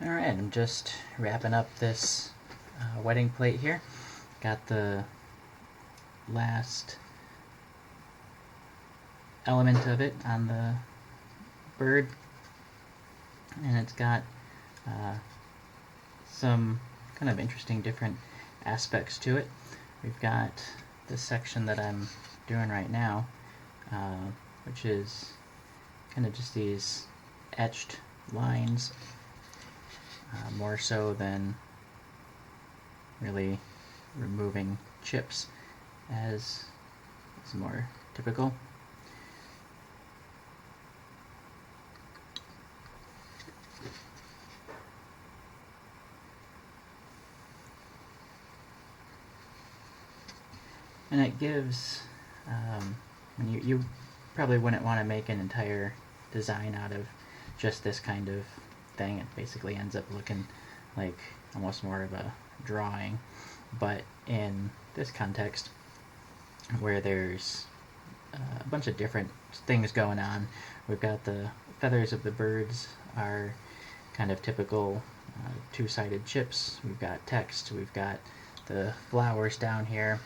Alright, I'm just wrapping up this wedding plate here. Got the last element of it on the bird, and it's got some kind of interesting different aspects to it. We've got this section that I'm doing right now, which is kind of just these etched lines, more so than really removing chips, as is more typical. And it gives, you probably wouldn't want to make an entire design out of just this kind of thing. It basically ends up looking like almost more of a drawing. But in this context, where there's a bunch of different things going on, we've got the feathers of the birds are kind of typical two-sided chips. We've got text, we've got the flowers down here.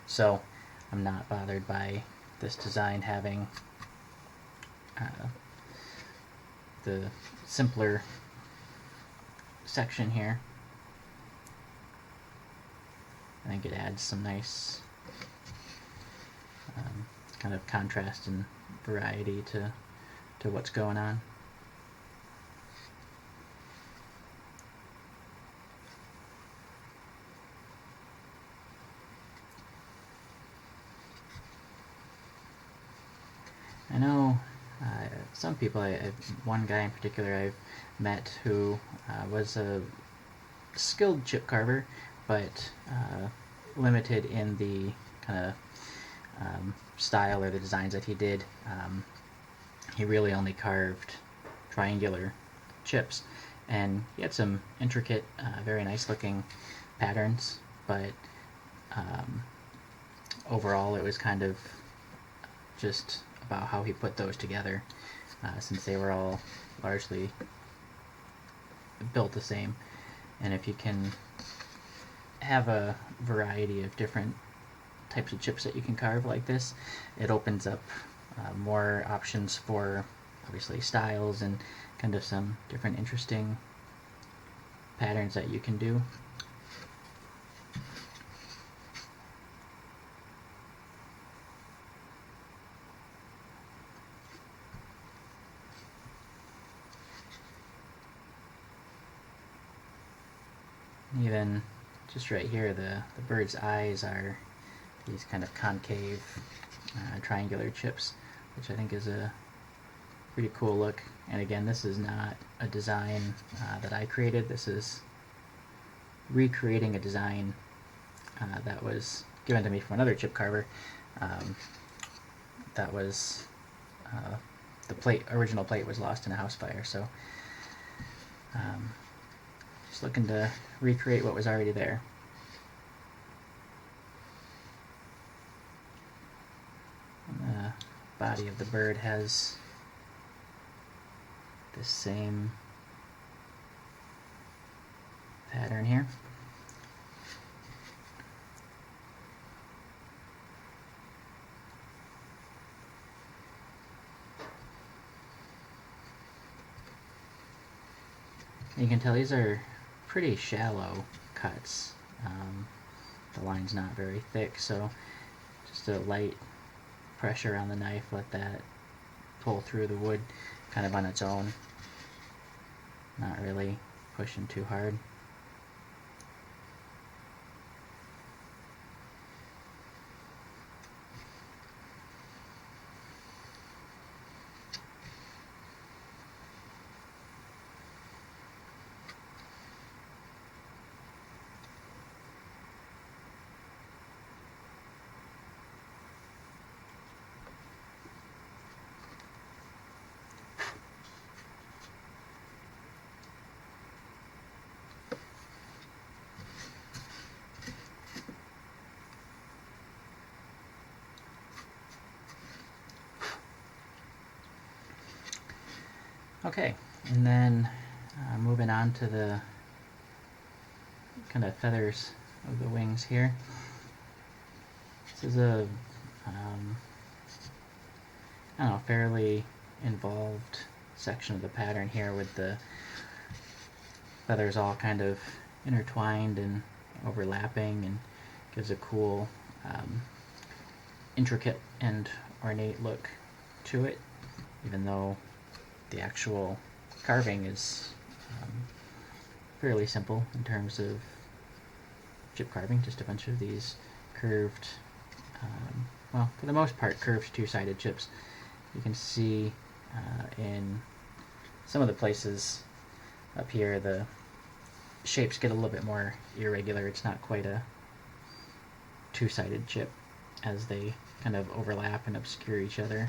So I'm not bothered by this design having the simpler section here. I think it adds some nice kind of contrast and variety to what's going on. I know some people, one guy in particular I've met who was a skilled chip carver, but limited in the kind of style or the designs that he did. He really only carved triangular chips, and he had some intricate, very nice looking patterns, but overall it was kind of just about how he put those together, since they were all largely built the same. And if you can have a variety of different types of chips that you can carve like this, it opens up more options for obviously styles and kind of some different interesting patterns that you can do. Even just right here, the bird's eyes are these kind of concave triangular chips, which I think is a pretty cool look. And again, this is not a design that I created. This is recreating a design that was given to me from another chip carver. That was the original plate was lost in a house fire, so just looking to recreate what was already there. And the body of the bird has the same pattern here. You can tell these are pretty shallow cuts. The line's not very thick, so just a light pressure on the knife, let that pull through the wood kind of on its own, not really pushing too hard. Okay, And then moving on to the kind of feathers of the wings here. This is a I don't know, fairly involved section of the pattern here with the feathers all kind of intertwined and overlapping, and gives a cool intricate and ornate look to it, even though the actual carving is fairly simple in terms of chip carving, just a bunch of these curved, well, for the most part, curved two-sided chips. You can see in some of the places up here the shapes get a little bit more irregular. It's not quite a two-sided chip as they kind of overlap and obscure each other.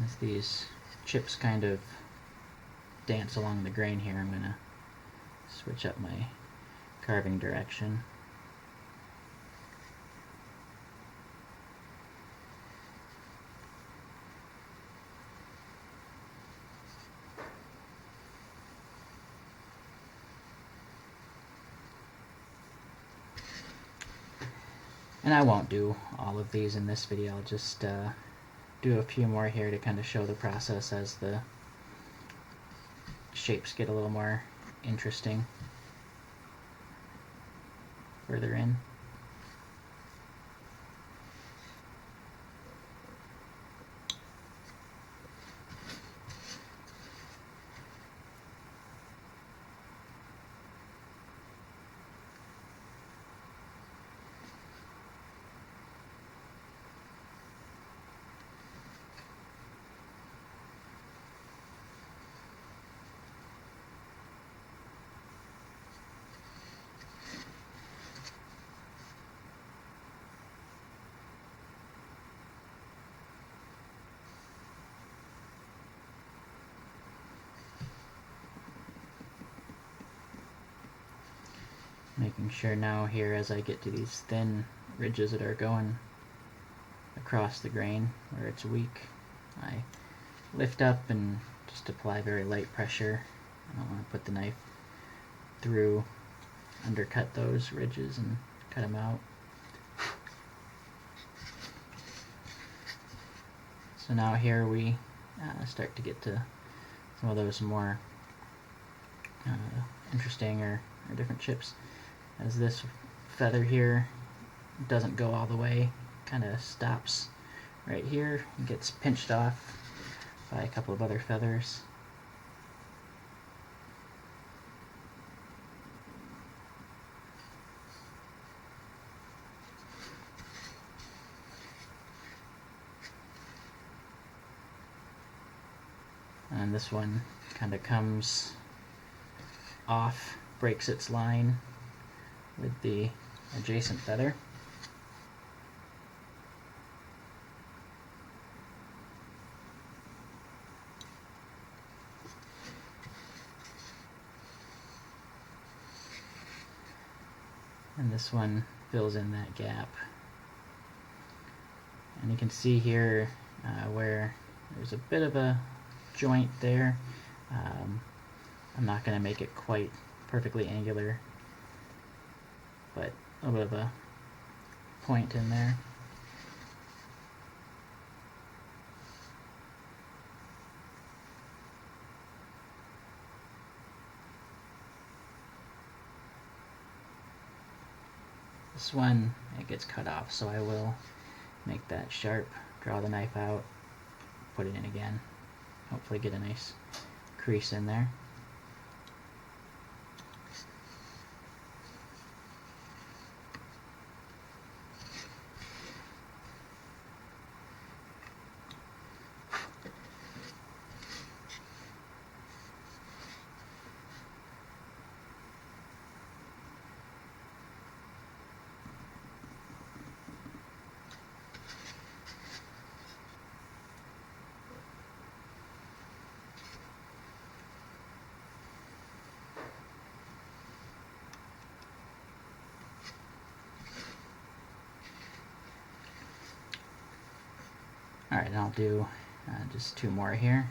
As these chips kind of dance along the grain here, I'm going to switch up my carving direction. And I won't do all of these in this video, I'll just do a few more here to kind of show the process as the shapes get a little more interesting further in. Making sure now here as I get to these thin ridges that are going across the grain where it's weak, I lift up and just apply very light pressure. I don't want to put the knife through, undercut those ridges and cut them out. So now here we start to get to some of those more interesting or different chips. As this feather here doesn't go all the way, kind of stops right here and gets pinched off by a couple of other feathers. And this one kind of comes off, breaks its line with the adjacent feather. And this one fills in that gap. And you can see here where there's a bit of a joint there. I'm not going to make it quite perfectly angular, but a little bit of a point in there. This one, it gets cut off, so I will make that sharp, draw the knife out, put it in again, hopefully get a nice crease in there. Alright, I'll do just 2 more here.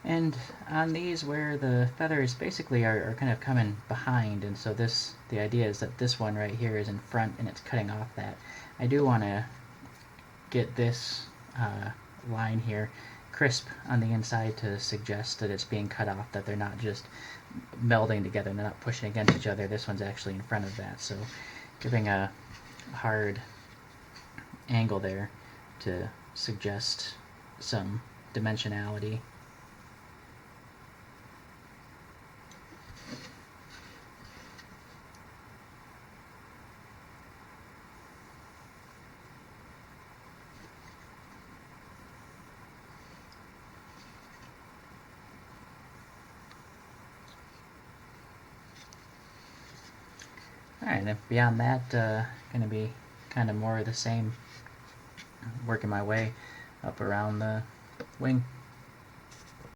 And on these where the feathers basically are kind of coming behind, and so the idea is that this one right here is in front and it's cutting off that. I do want to get this line here crisp on the inside to suggest that it's being cut off, that they're not just melding together and they're not pushing against each other. This one's actually in front of that, so giving a hard angle there to suggest some dimensionality. Alright, then beyond that, going to be kind of more of the same, working my way up around the wing.